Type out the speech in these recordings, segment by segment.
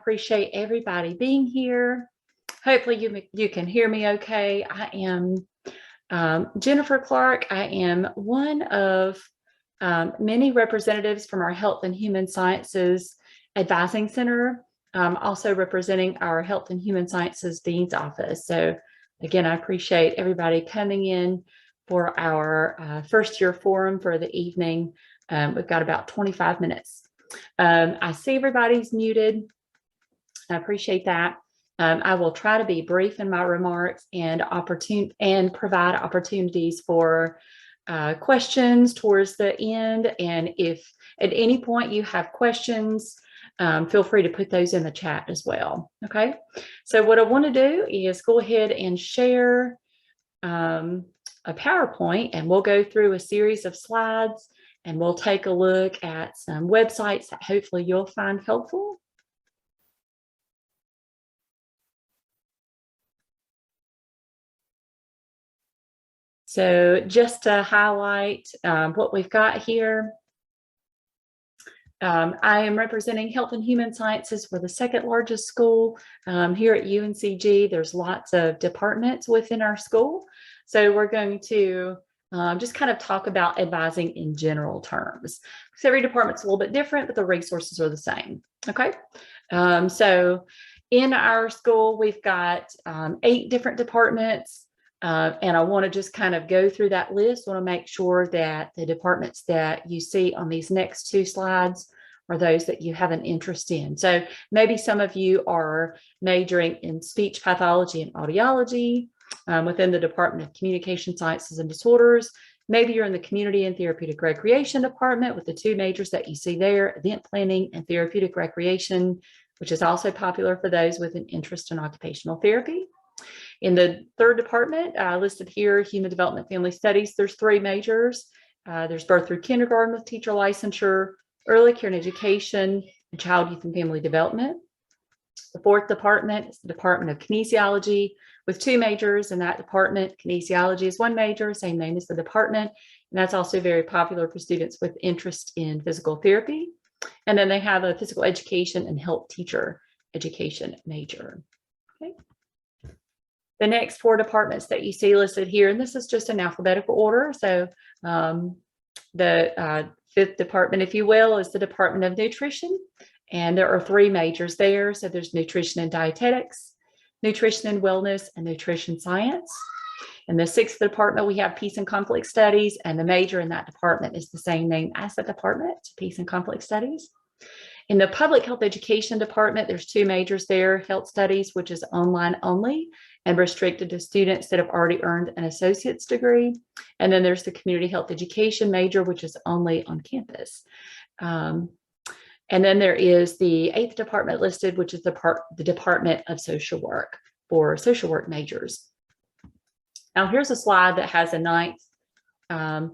appreciate everybody being here. Hopefully you can hear me okay. I am Jennifer Clark. I am one of many representatives from our Health and Human Sciences Advising Center, also representing our Health and Human Sciences Dean's Office. So again, I appreciate everybody coming in for our first year forum for the evening. We've got about 25 minutes. I see everybody's muted. I appreciate that. I will try to be brief in my remarks and provide opportunities for questions towards the end. And if at any point you have questions, feel free to put those in the chat as well. Okay. So what I want to do is go ahead and share a PowerPoint, and we'll go through a series of slides, and we'll take a look at some websites that hopefully you'll find helpful. So just to highlight what we've got here, I am representing Health and Human Sciences. We're the second largest school here at UNCG. There's lots of departments within our school. So we're going to just kind of talk about advising in general terms. Because every department's a little bit different, but the resources are the same. Okay. So in our school, we've got 8 different departments. And I want to just kind of go through that list. I want to make sure that the departments that you see on these next 2 slides are those that you have an interest in. So maybe some of you are majoring in speech pathology and audiology within the Department of Communication Sciences and Disorders. Maybe you're in the Community and Therapeutic Recreation Department with the 2 majors that you see there, Event Planning and Therapeutic Recreation, which is also popular for those with an interest in occupational therapy. In the 3rd department, listed here, Human Development Family Studies, there's 3 majors. There's birth through kindergarten with teacher licensure, early care and education, and child, youth, and family development. The 4th department is the Department of Kinesiology with 2 majors in that department. Kinesiology is 1 major, same name as the department. And that's also very popular for students with interest in physical therapy. And then they have a physical education and health teacher education major. Okay. The next 4 departments that you see listed here, and this is just in alphabetical order. So the 5th department, if you will, is the Department of Nutrition. And there are 3 majors there. So there's nutrition and dietetics, nutrition and wellness, and nutrition science. In the 6th department, we have peace and conflict studies, and the major in that department is the same name as the department, peace and conflict studies. In the public health education department, there's 2 majors there, health studies, which is online only and restricted to students that have already earned an associate's degree. And then there's the community health education major, which is only on campus. And then there is the 8th department listed, which is the Department of Social Work for social work majors. Now here's a slide that has a 9th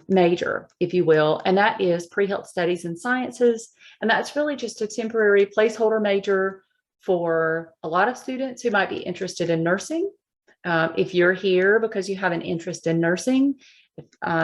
major, if you will, and that is pre-health studies and sciences. And that's really just a temporary placeholder major for a lot of students who might be interested in nursing. If you're here because you have an interest in nursing,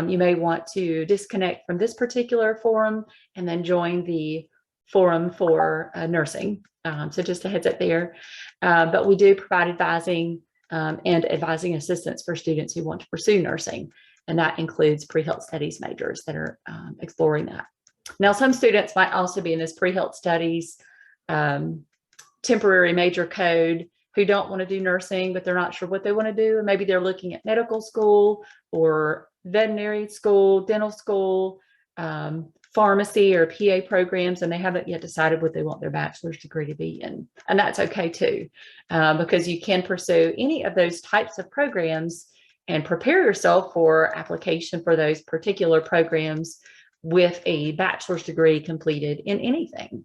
you may want to disconnect from this particular forum and then join the forum for nursing. So just a heads up there. But we do provide advising and advising assistance for students who want to pursue nursing. And that includes pre-health studies majors that are exploring that. Now, some students might also be in this pre-health studies temporary major code who don't want to do nursing, but they're not sure what they want to do. And maybe they're looking at medical school or veterinary school, dental school, pharmacy or PA programs, and they haven't yet decided what they want their bachelor's degree to be in. And that's okay too, because you can pursue any of those types of programs and prepare yourself for application for those particular programs with a bachelor's degree completed in anything.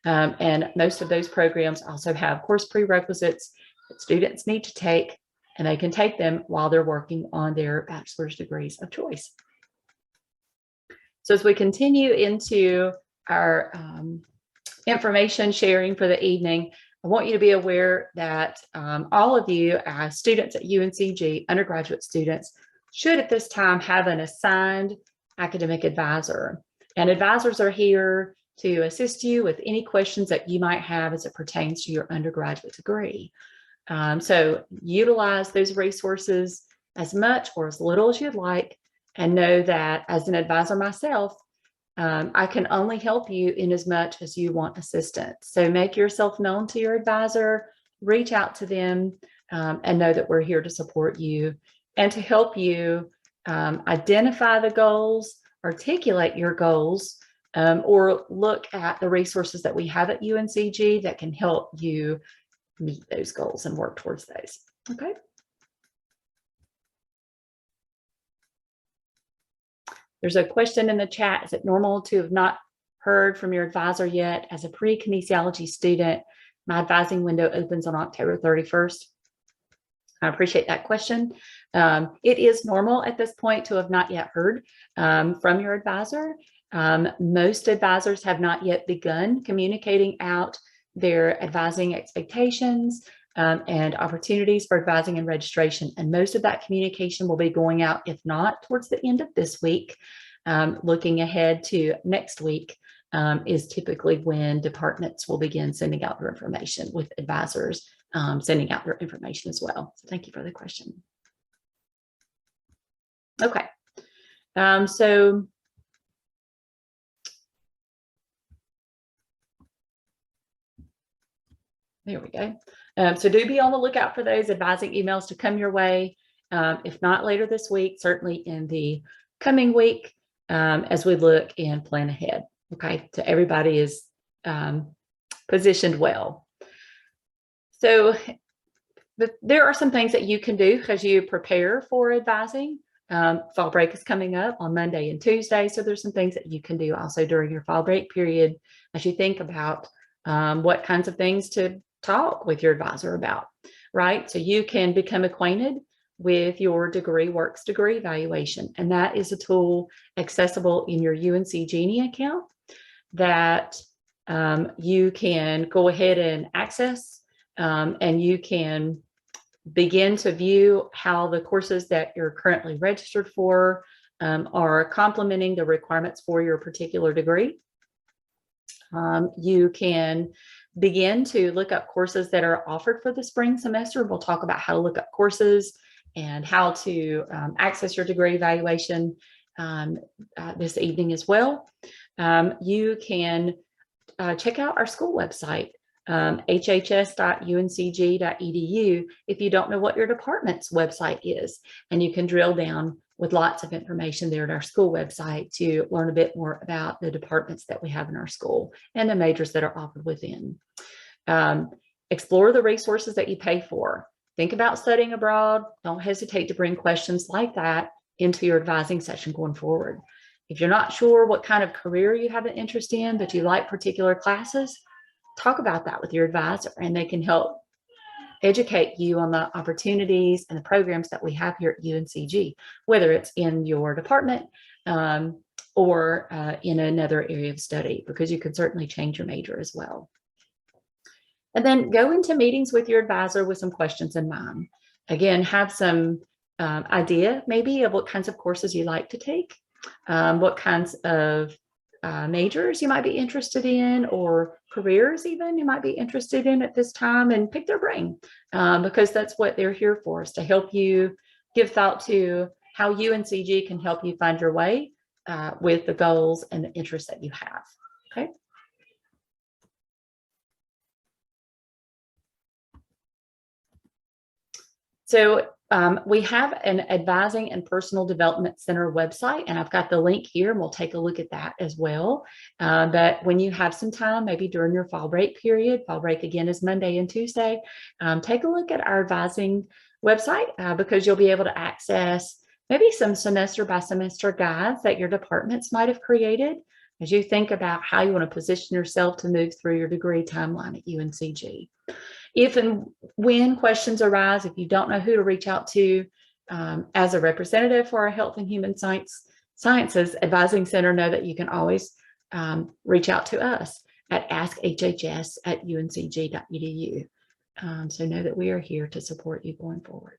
And most of those programs also have course prerequisites that students need to take, and they can take them while they're working on their bachelor's degrees of choice. So as we continue into our information sharing for the evening, I want you to be aware that all of you as students at UNCG, undergraduate students, should at this time have an assigned academic advisor. And advisors are here to assist you with any questions that you might have as it pertains to your undergraduate degree. So utilize those resources as much or as little as you'd like, and know that as an advisor myself, I can only help you in as much as you want assistance. So make yourself known to your advisor, reach out to them, and know that we're here to support you and to help you identify the goals, articulate your goals, or look at the resources that we have at UNCG that can help you meet those goals and work towards those. Okay. There's a question in the chat. Is it normal to have not heard from your advisor yet? As a pre-kinesiology student, my advising window opens on October 31st. I appreciate that question. It is normal at this point to have not yet heard from your advisor. Most advisors have not yet begun communicating out their advising expectations and opportunities for advising and registration. And most of that communication will be going out, if not towards the end of this week. Looking ahead to next week is typically when departments will begin sending out their information, with advisors sending out their information as well. So thank you for the question. Okay. So there we go. So do be on the lookout for those advising emails to come your way. If not later this week, certainly in the coming week, as we look and plan ahead. Okay, so everybody is positioned well. So there are some things that you can do as you prepare for advising. Fall break is coming up on Monday and Tuesday, so there's some things that you can do also during your fall break period as you think about what kinds of things to talk with your advisor about, right? So you can become acquainted with your degree works degree evaluation, and that is a tool accessible in your UNC Genie account that you can go ahead and access, and you can begin to view how the courses that you're currently registered for are complementing the requirements for your particular degree. You can begin to look up courses that are offered for the spring semester. We'll talk about how to look up courses and how to access your degree evaluation this evening as well. You can check out our school website, hhs.uncg.edu, if you don't know what your department's website is, and you can drill down with lots of information there at our school website to learn a bit more about the departments that we have in our school and the majors that are offered within. Explore the resources that you pay for. Think about studying abroad. Don't hesitate to bring questions like that into your advising session going forward. If you're not sure what kind of career you have an interest in, but you like particular classes, talk about that with your advisor, and they can help educate you on the opportunities and the programs that we have here at UNCG, whether it's in your department or in another area of study, because you can certainly change your major as well. And then go into meetings with your advisor with some questions in mind. Again, have some idea maybe of what kinds of courses you like to take, what kinds of majors you might be interested in, or careers even you might be interested in at this time, and pick their brain because that's what they're here for, is to help you give thought to how UNCG can help you find your way with the goals and the interests that you have. Okay. So we have an advising and personal development center website, and I've got the link here, and we'll take a look at that as well. But when you have some time, maybe during your fall break period, fall break again is Monday and Tuesday, take a look at our advising website because you'll be able to access maybe some semester by semester guides that your departments might have created as you think about how you want to position yourself to move through your degree timeline at UNCG. If and when questions arise, if you don't know who to reach out to as a representative for our Health and Human Sciences Advising Center, know that you can always reach out to us at askhs@uncg.edu. So know that we are here to support you going forward.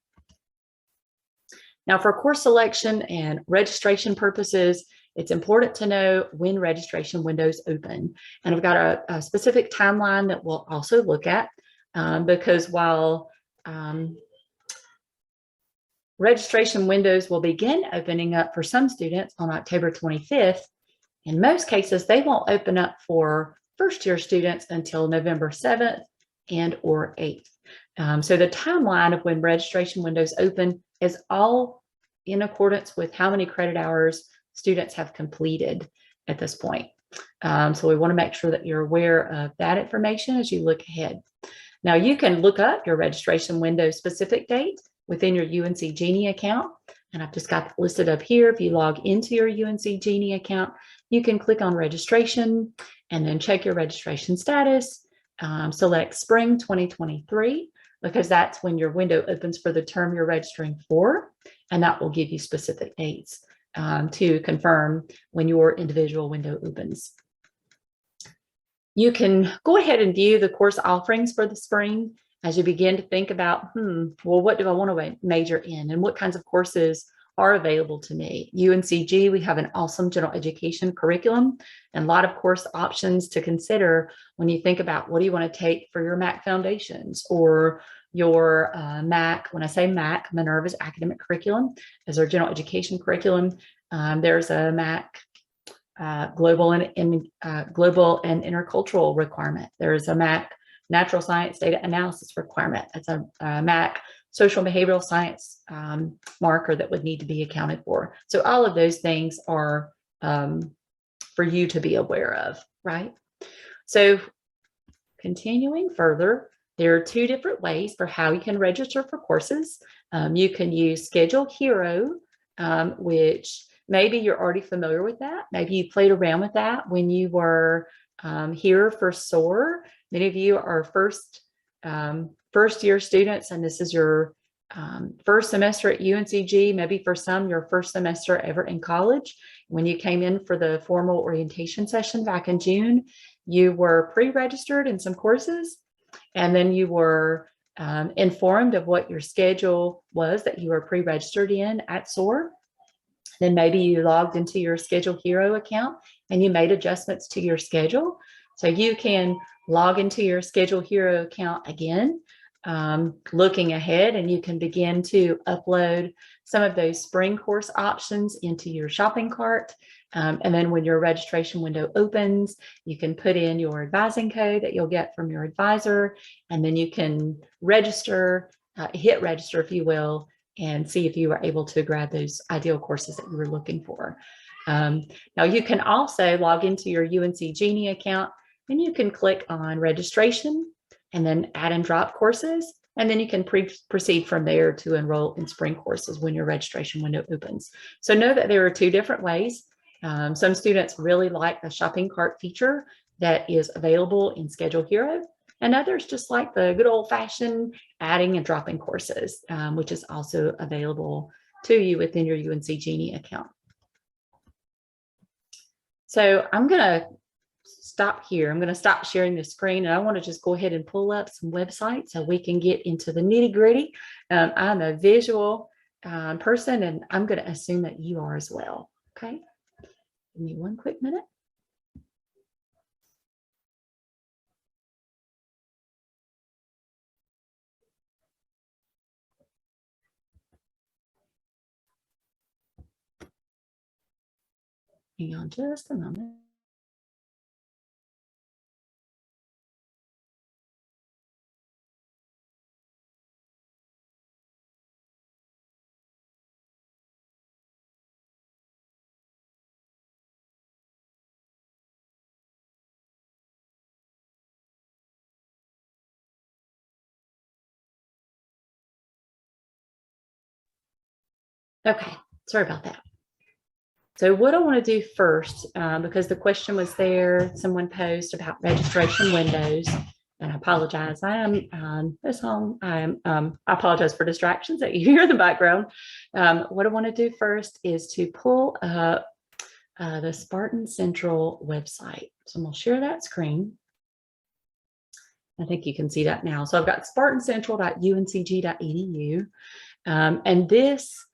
Now, for course selection and registration purposes, it's important to know when registration windows open. And I've got a specific timeline that we'll also look at because while registration windows will begin opening up for some students on October 25th, in most cases, they won't open up for first-year students until November 7th and or 8th. So the timeline of when registration windows open is all in accordance with how many credit hours students have completed at this point. So we want to make sure that you're aware of that information as you look ahead. Now you can look up your registration window specific date within your UNC Genie account. And I've just got listed up here. If you log into your UNC Genie account, you can click on registration and then check your registration status. Select spring 2023 because that's when your window opens for the term you're registering for. And that will give you specific dates to confirm when your individual window opens. You can go ahead and view the course offerings for the spring as you begin to think about, well, what do I want to major in and what kinds of courses are available to me. UNCG, we have an awesome general education curriculum and a lot of course options to consider when you think about what do you want to take for your MAC foundations or your MAC. When I say MAC, Minerva's academic curriculum is our general education curriculum. There's a MAC global and intercultural requirement. There's a MAC natural science data analysis requirement. That's a MAC social behavioral science marker that would need to be accounted for. So all of those things are for you to be aware of, right? So continuing further, there are two different ways for how you can register for courses. You can use Schedule Hero, which maybe you're already familiar with that. Maybe you played around with that when you were here for SOAR. Many of you are first year students, and this is your first semester at UNCG, maybe for some, your first semester ever in college. When you came in for the formal orientation session back in June, you were pre-registered in some courses, and then you were informed of what your schedule was that you were pre-registered in at SOAR. Then maybe you logged into your Schedule Hero account and you made adjustments to your schedule. So you can log into your Schedule Hero account again, looking ahead, and you can begin to upload some of those spring course options into your shopping cart. And then when your registration window opens, you can put in your advising code that you'll get from your advisor, and then you can register, hit register, if you will, and see if you were able to grab those ideal courses that you were looking for. Now you can also log into your UNC Genie account, and you can click on registration and then add and drop courses. And then you can proceed from there to enroll in spring courses when your registration window opens. So know that there are two different ways. Some students really like the shopping cart feature that is available in Schedule Hero, and others just like the good old fashioned adding and dropping courses, which is also available to you within your UNC Genie account. So I'm going to stop here. I'm going to stop sharing the screen, and I want to just go ahead and pull up some websites so we can get into the nitty gritty. I'm a visual person, and I'm going to assume that you are as well. Okay. Give me one quick minute. Hang on just a moment. Okay, sorry about that. So what I want to do first, because the question was there, someone posed about registration windows, and I apologize. I am this home. I apologize for distractions that you hear in the background. What I want to do first is to pull up the Spartan Central website. So I'm going to share that screen. I think you can see that now. So I've got spartancentral.uncg.edu, and this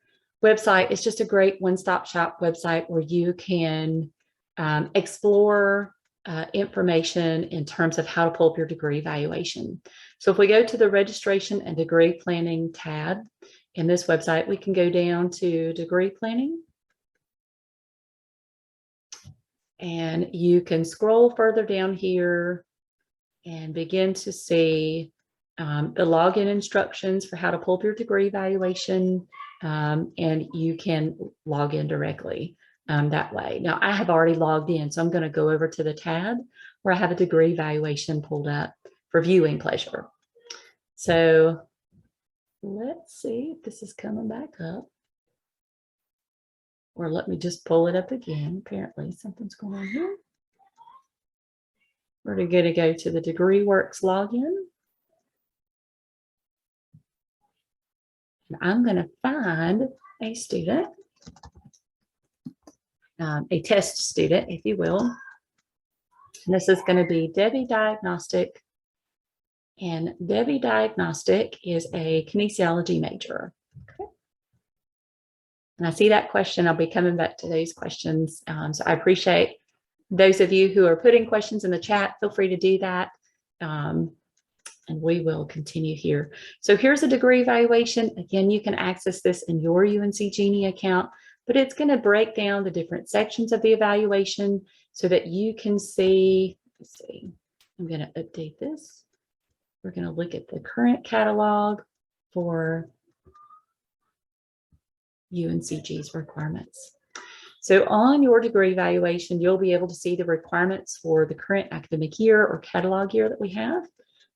website is just a great one-stop shop website where you can explore information in terms of how to pull up your degree evaluation. So if we go to the registration and degree planning tab in this website, we can go down to degree planning. And you can scroll further down here and begin to see the login instructions for how to pull up your degree evaluation. And you can log in directly that way. Now, I have already logged in, so I'm going to go over to the tab where I have a degree evaluation pulled up for viewing pleasure. So let's see if this is coming back up. Or let me just pull it up again. Apparently something's going on here. We're going to go to the DegreeWorks login. And I'm going to find a student, a test student, if you will. And this is going to be Debbie Diagnostic. And Debbie Diagnostic is a kinesiology major. Okay. And I see that question. I'll be coming back to those questions. So I appreciate those of you who are putting questions in the chat. Feel free to do that. And we will continue here. So here's a degree evaluation. Again, you can access this in your UNC Genie account, but it's going to break down the different sections of the evaluation so that you can see, let's see, I'm going to update this. We're going to look at the current catalog for UNCG's requirements. So on your degree evaluation, you'll be able to see the requirements for the current academic year or catalog year that we have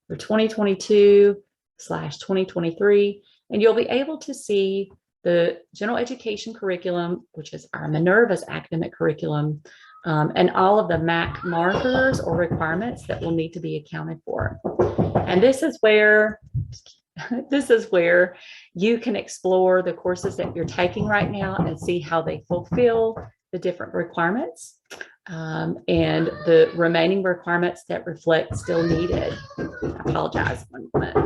for 2022/2023. And you'll be able to see the general education curriculum, which is our Minerva's academic curriculum, and all of the MAC markers or requirements that will need to be accounted for. And this is where you can explore the courses that you're taking right now and see how they fulfill the different requirements and the remaining requirements that reflect still needed. I apologize. One moment.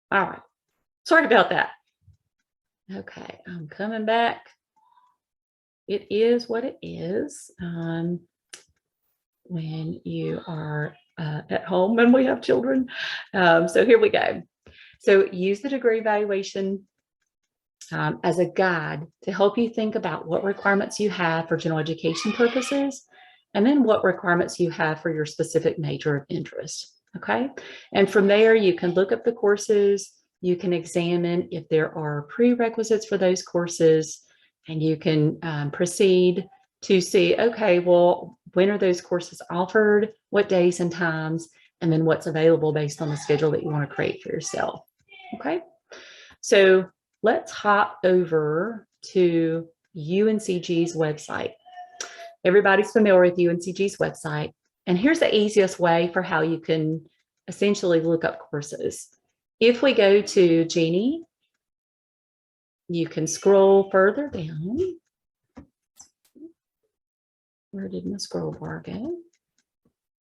All right. Sorry about that. Okay, I'm coming back. It is what it is when you are at home and we have children. So here we go. So use the degree evaluation as a guide to help you think about what requirements you have for general education purposes, and then what requirements you have for your specific major of interest. Okay. And from there, you can look up the courses, you can examine if there are prerequisites for those courses, and you can proceed to see, okay, well, when are those courses offered, what days and times, and then what's available based on the schedule that you want to create for yourself. Okay. So let's hop over to UNCG's website. Everybody's familiar with UNCG's website. And here's the easiest way for how you can essentially look up courses. If we go to Genie, you can scroll further down. Where did my scroll bar go?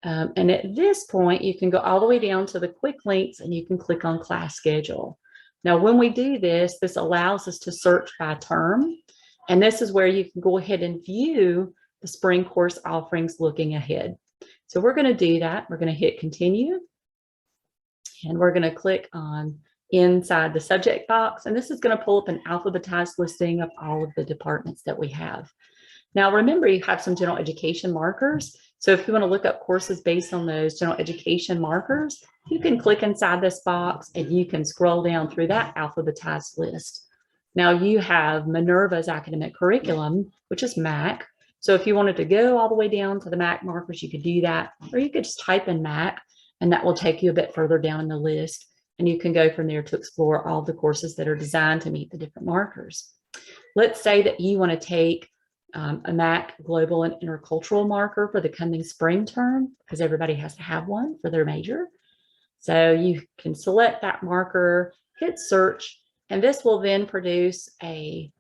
And at this point, you can go all the way down to the quick links and you can click on class schedule. Now, when we do this, this allows us to search by term. And this is where you can go ahead and view the spring course offerings looking ahead. So we're going to do that. We're going to hit continue. And we're going to click on inside the subject box. And this is going to pull up an alphabetized listing of all of the departments that we have. Now, remember, you have some general education markers. So if you want to look up courses based on those general education markers, you can click inside this box and you can scroll down through that alphabetized list. Now you have Minerva's academic curriculum, which is MAC. So if you wanted to go all the way down to the MAC markers, you could do that, or you could just type in MAC and that will take you a bit further down the list. And you can go from there to explore all the courses that are designed to meet the different markers. Let's say that you want to take a MAC Global and Intercultural marker for the coming spring term, because everybody has to have one for their major. So you can select that marker, hit search, and this will then produce a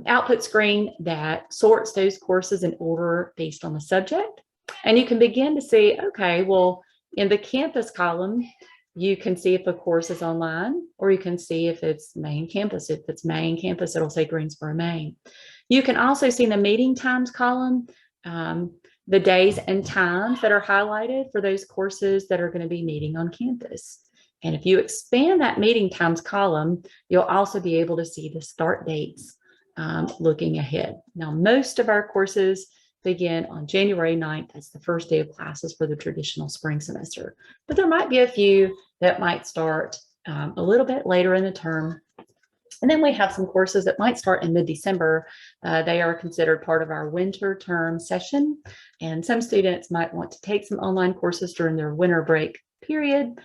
output screen that sorts those courses in order based on the subject. And you can begin to see, okay, well, in the campus column, you can see if a course is online, or you can see if it's main campus. If it's main campus, it'll say Greensboro, Maine. You can also see in the meeting times column, the days and times that are highlighted for those courses that are going to be meeting on campus. And if you expand that meeting times column, you'll also be able to see the start dates looking ahead. Now, most of our courses begin on January 9th. That's the first day of classes for the traditional spring semester. But there might be a few that might start a little bit later in the term. And then we have some courses that might start in mid-December. They are considered part of our winter term session. And some students might want to take some online courses during their winter break period.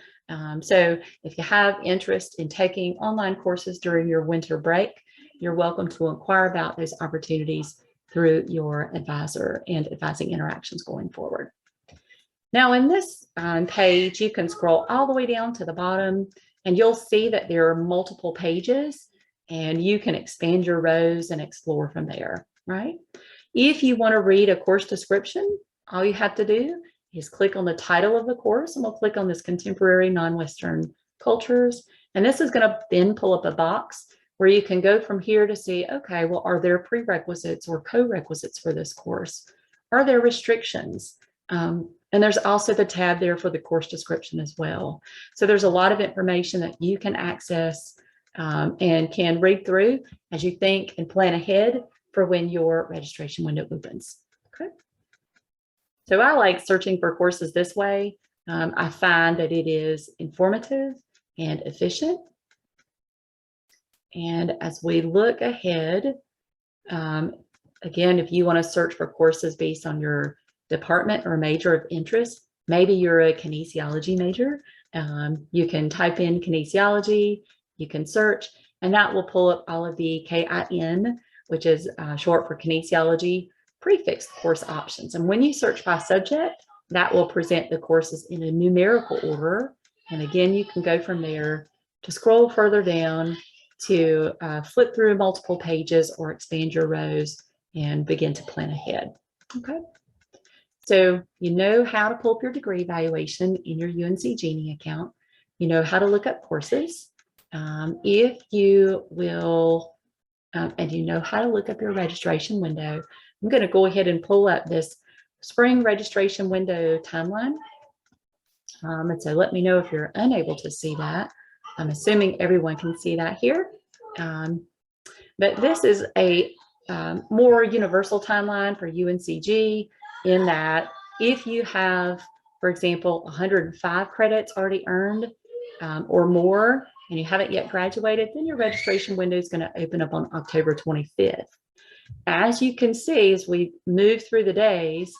So if you have interest in taking online courses during your winter break, you're welcome to inquire about those opportunities through your advisor and advising interactions going forward. Now in this page, you can scroll all the way down to the bottom and you'll see that there are multiple pages and you can expand your rows and explore from there, right? If you want to read a course description, all you have to do is click on the title of the course, and we'll click on this Contemporary Non-Western Cultures. And this is going to then pull up a box where you can go from here to see, okay, well, are there prerequisites or co-requisites for this course? Are there restrictions? And there's also the tab there for the course description as well. So there's a lot of information that you can access and can read through as you think and plan ahead for when your registration window opens. Okay. So I like searching for courses this way. I find that it is informative and efficient. And as we look ahead, again, if you want to search for courses based on your department or major of interest, maybe you're a kinesiology major, you can type in kinesiology, you can search, and that will pull up all of the KIN, which is short for kinesiology, prefix course options. And when you search by subject, that will present the courses in a numerical order. And again, you can go from there to scroll further down to flip through multiple pages or expand your rows and begin to plan ahead. Okay. So you know how to pull up your degree evaluation in your UNC Genie account. You know how to look up courses. If you will, and you know how to look up your registration window, I'm going to go ahead and pull up this spring registration window timeline. And so let me know if you're unable to see that. I'm assuming everyone can see that here. But this is a more universal timeline for UNCG in that if you have, for example, 105 credits already earned or more, and you haven't yet graduated, then your registration window is going to open up on October 25th. As you can see, as we move through the days,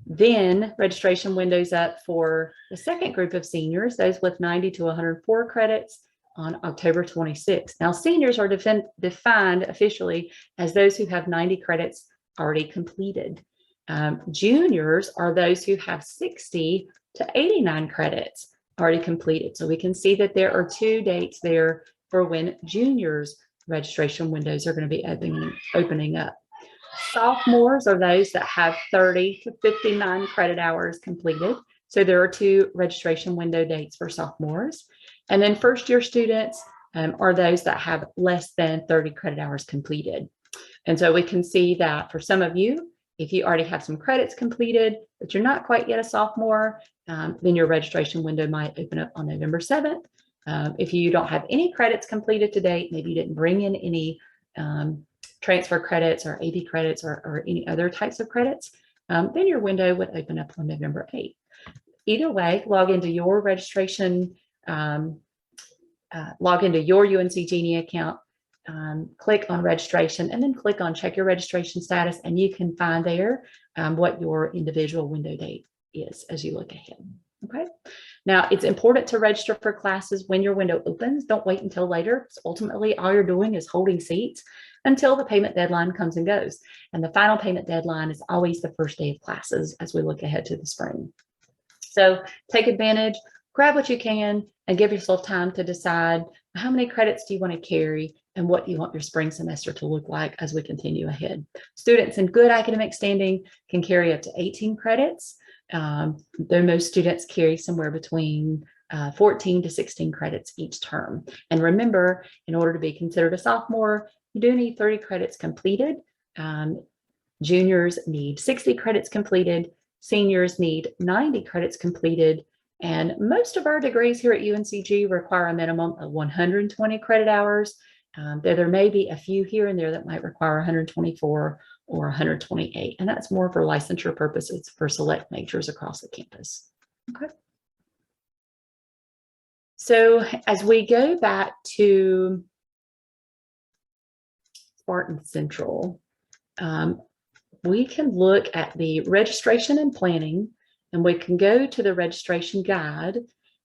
then registration windows up for the second group of seniors, those with 90 to 104 credits on October 26th. Now, seniors are defined officially as those who have 90 credits already completed. Juniors are those who have 60 to 89 credits already completed. So we can see that there are two dates there for when juniors registration windows are going to be opening up. Sophomores are those that have 30 to 59 credit hours completed. So there are two registration window dates for sophomores. And then first year students are those that have less than 30 credit hours completed. And so we can see that for some of you, if you already have some credits completed, but you're not quite yet a sophomore, then your registration window might open up on November 7th. If you don't have any credits completed to date, maybe you didn't bring in any transfer credits or AP credits or any other types of credits, then your window would open up on November 8th. Either way, log into your registration, log into your UNC Genie account, click on registration, and then click on check your registration status, and you can find there what your individual window date is as you look ahead. Okay. Now, it's important to register for classes when your window opens. Don't wait until later. Ultimately, all you're doing is holding seats until the payment deadline comes and goes. And the final payment deadline is always the first day of classes as we look ahead to the spring. So take advantage, grab what you can, and give yourself time to decide how many credits do you want to carry and what you want your spring semester to look like as we continue ahead. Students in good academic standing can carry up to 18 credits. Though most students carry somewhere between 14 to 16 credits each term. And remember, in order to be considered a sophomore, you do need 30 credits completed. Juniors need 60 credits completed. Seniors need 90 credits completed. And most of our degrees here at UNCG require a minimum of 120 credit hours. There may be a few here and there that might require 124 or 128, and that's more for licensure purposes for select majors across the campus. Okay. So as we go back to Spartan Central, we can look at the registration and planning, and we can go to the registration guide.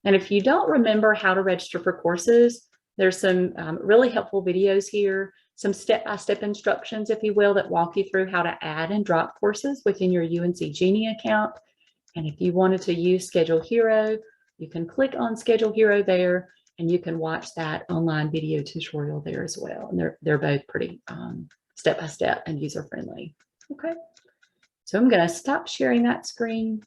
And if you don't remember how to register for courses, there's some really helpful videos here, some step-by-step instructions, if you will, that walk you through how to add and drop courses within your UNC Genie account. And if you wanted to use Schedule Hero, you can click on Schedule Hero there, and you can watch that online video tutorial there as well. And they're both pretty step-by-step and user-friendly. Okay, so I'm going to stop sharing that screen.